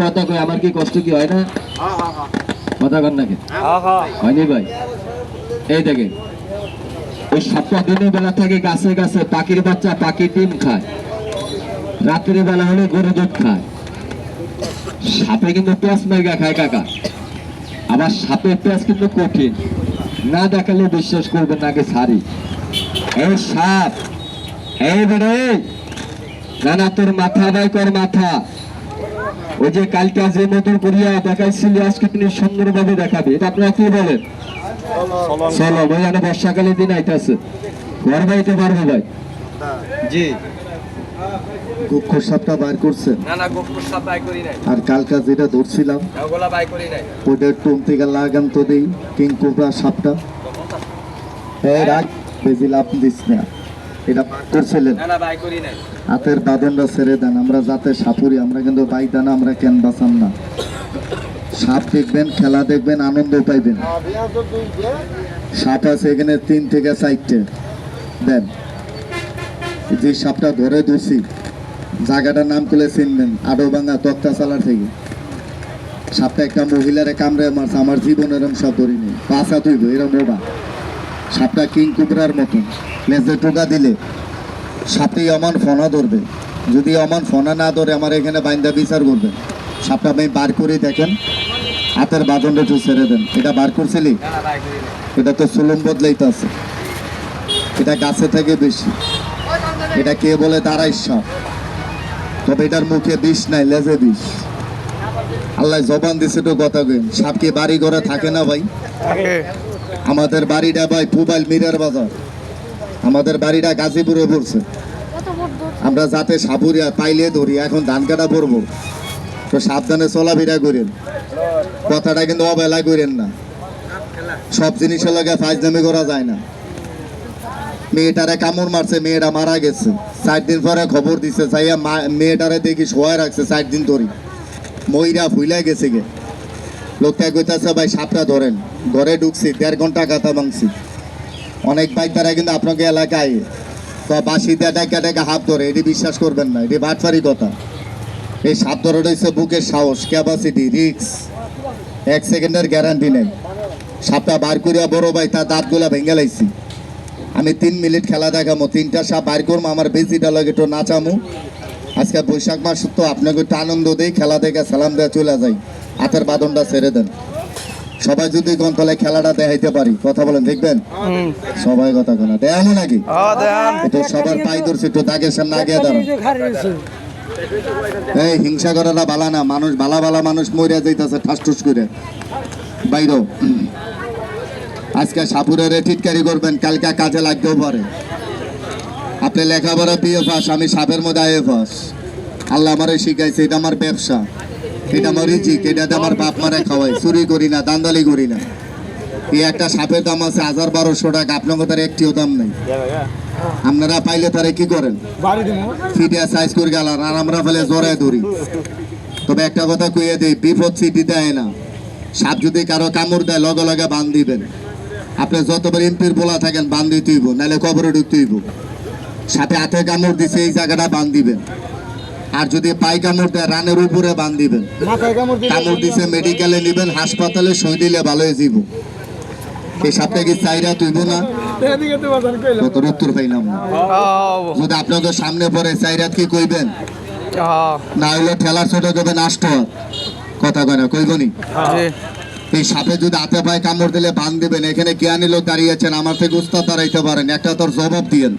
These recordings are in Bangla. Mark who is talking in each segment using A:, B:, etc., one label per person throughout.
A: কথা কই আমার কি কষ্ট কি হয় না? কথা কর নাকি হয়নি ভাই? এই দেখে ওই সাতটা দিনের বেলা থাকে গাছে গাছে পাখির বাচ্চা পাখির ডিম খায়, রাত্রের বেলা হলে গরু দুধ খায়। সাপে কিন্তু পেঁয়াজ মেঘা খায় কাকা, আবার সাপের পেঁয়াজ কিন্তু কঠিন, না দেখালে বিশ্বাস করবেন নাকি ছাড়ি। এই সাপ এই বেড়ে না না তোর মাথা বাই কর মাথা। ওই যে কালকে যে মতন করিয়া দেখাইছিলি আজকে তিনি সুন্দরভাবে দেখাবে, এটা আপনারা কি বলেন? চলো ভাই, আমি বর্ষাকালের দিন আইতেছে, ঘর বাইতে পারবো ভাই? জি গোখর সাপটা বাইর করছেন? না না গোখর সাপ বাইর করি নাই। আর কালকা যেটা ধরছিলাম ওগুলা বাইর করি নাই, ওটা টুমতে গেল লাগাম তো দেই কিং কোবরা সাপটা। এই রাগ বেশি লাভ দিস না, এটা করছিলেন? না না বাইর করি নাই। হাতের বাঁধনটা ছেড়ে দেন, আমরা যাতে সাপুরি, আমরা কিন্তু বাইদা না, আমরা কেন বাঁচান না। সাপ দেখবেন, খেলা দেখবেন, আনন্দ পাইবেন। সাপ আছে এখানে 3 থেকে 4টে দেন। যে সাপটা ধরে ধরছি জায়গাটার নাম করে চিনবেন, আডোভাঙ্গা তক্তাশালা থেকে। সাপটা একটা মহিলারে কামড়ে মারছে, আমার জীবন এরম সাপ ধরিনি, বাঁচা তুইব এরম ওবা। সাপটা কিং কুবরার মতন, লেজে টোকা দিলে সাপটি অমান ফোনা ধরবে, যদি অমান ফোনা না ধরে আমার এখানে বাইন্দা বিচার করবেন। সাপটা আপনি বার করে দেখেন, হাতের বাঁধনটা একটু ছেড়ে দেন। এটা বার করছিলি? এটা তো সুলুম বদলাইতে আছে, এটা গাছে থেকে বেশি। এটা কে বলে দাঁড়াই সাপ, তবে এটার মুখে বিষ নাই, লেজে বিষ। আল্লাহ জবান দিছে তো কথা কইন। সাপ কি বাড়ি ঘরে থাকে না ভাই? আমাদের বাড়িটা ভাই পুবাইল মিরার বাজার, আমাদের বাড়িটা গাজীপুরে পড়ছে। আমরা যাতে সাপুরিয়া পাইলে ধরি, এখন ধান কাটা পড়বো তো সাবধানে চলাফেরা করেন, কথাটা কিন্তু অবহেলা করেন না। সব জিনিসের লাগে ফাইজলামি করা যায় না। মেয়েটারে কামড় মারছে, মেয়েটা মারা গেছে, 4 দিন পরে খবর দিছে, চাইয়া মেয়েটারে দেখি শোয়া রাখছে 4 দিন ধরে, মইরা ফুইলা গেছে গে। লোকটা কইতাছে ভাই সাপটা ধরেন, ঘরে ঢুকছি 1.5 ঘন্টা কাতা ভাঙছি। অনেক বাইক তারা কিন্তু আপনাকে এলাকায় তো বাসি দিয়ে ডাকা ডাকা হাত ধরে, এটি বিশ্বাস করবেন না, এটি বাটফারি কথা। এই সাপ ধরাটা হচ্ছে বুকের সাহস, ক্যাপাসিটি, রিক্স, 1 সেকেন্ডের গ্যারান্টি নেই। সাপটা বার করিয়া বড় ভাই তার দাঁতগুলা ভেঙে লাইছি। আমি 3 মিনিট খেলা দেখামো, 3টা সাপ বার করবো, আমার বেশিটা লাগে একটু নাচামো। আজকে বৈশাখ মাস তো আপনাকে একটু আনন্দ দেই, খেলা দেখে সালাম দেওয়া চলে যাই। হাতের বাঁধনটা ছেড়ে দেন। সবাই যদি গন্তলে খেলাটা দেখাইতে পারি, কথা বলেন দেখবেন সবাই কথা কোনা দেখানো নাকি? এটা সবার পাই ধরছে, একটু দাগের সামনে আগে দাঁড়ান। এই হিংসা করাটা ভালো না, মানুষ ভালা ভালা মানুষ মরিয়া যাইতেছে ঠাস ঠুস করে বাইর। আজকে সাপুরের টিটকারি করবেন, কালকে কাজে লাগতেও পারে। আপনি লেখাপড়া বিএ পাস, আমি সাপের মধ্যে আইএ পাস। আল্লাহ আমারে শিখাইছে, এটা আমার ব্যবসা, এটা আমার রিজিক, এটাতে আমার বাপ মারে খাওয়াই। চুরি করি না, দান্দালি করি না। এই একটা সাপের দাম আছে 1000-1200 টাকা, আপনার তার একটিও দাম নেই। আপনারা পাইলে তারা কি করেন? ফিডিয়া সাইজ করে গেল, আর আমরা ফেলে জড়ায় ধরি। তবে একটা কথা কইয়ে দিই, বিপদ সিটি দেয় না। সাপ যদি কারো কামড় দেয় লগে লগে বান দিবেন। আপনি যতবার এমপির বলা থাকেন বান দিতে হইব, নাহলে কবরে ঢুকতে হইব। সাথে হাতে কামড় দিছে এই জায়গাটা বান দিবেন। আর যদি পাই কামড় দেয় রানের উপরে বান দিবেন। কামড় দিছে মেডিকেলে নিবেন, হাসপাতালে সই দিলে ভালো হয়ে যাব। এই সাপটা কি চাইরা তুইব না? উত্তর পাইলাম না। যদি আপনাদের সামনে পড়ে চাইরাত কি কইবেন? না হইলে ঠেলার ছোট দেবেন আষ্ট, কথা কয় না কইবনি? এই সাপে যদি হাতে পায়ে কামড় দিলে বান দিবেন। এখানে জ্ঞানী লোক দাঁড়িয়েছেন, আমার থেকে উস্তাদ দাঁড়াইতে পারেন, একটা তোর জবাব দিয়েন।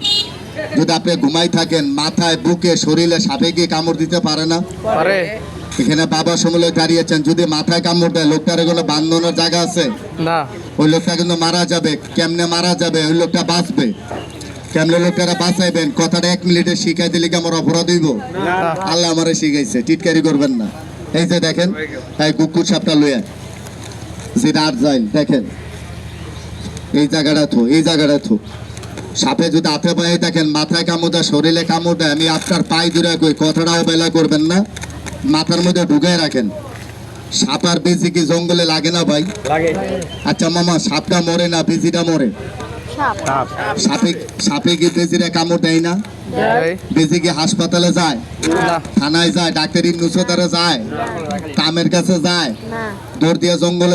A: যদি আপনি ঘুমাই থাকেন, মাথায় বুকে শরীরে সাপে কি কামড় দিতে পারে না? এখানে বাবা সমলে দাঁড়িয়েছেন, যদি মাথায় কামড় দেয় লোকটার কোনো বাঁধানোর জায়গা আছে না? ওই লোকটা কিন্তু মারা যাবে। কেমনে মারা যাবে? ওই লোকটা বাঁচবে কেমনে? লোকটারা বাঁচাইবেন, কথাটা 1 মিনিটে শিখাই দিলে কি আমার অপরাধ হইব? আল্লাহ আমারে শিখাইছে, টিটকারি করবেন না। এই যে দেখেন, তাই কুকুর সাপটা লইয়া যেটা আর যাই দেখেন, এই জায়গাটা থো, এই জায়গাটা থো। সাপে যদি হাতে পায়ে দেখেন মাথায় কামড় দেয়, শরীরে কামড় দেয়, আমি আপনার পায়ে দূরে কই, কথাটাও বেলা করবেন না, মাথার মধ্যে ঢুকাই রাখেন। সাপ আর বিজি কি জঙ্গলে লাগে না ভাই? আচ্ছা মামা, সাপটা মরে না বিজিটা মরে? সাপে কি বেজিরে কামড় দেয় না?
B: যাই
A: বেশি কি হাসপাতালে যায়,
B: না
A: থানায় যায়, ডাক্তারি নুসোদারে যায়, কামের কাছে যায়,
C: না
A: দৌড় দিয়া জঙ্গলে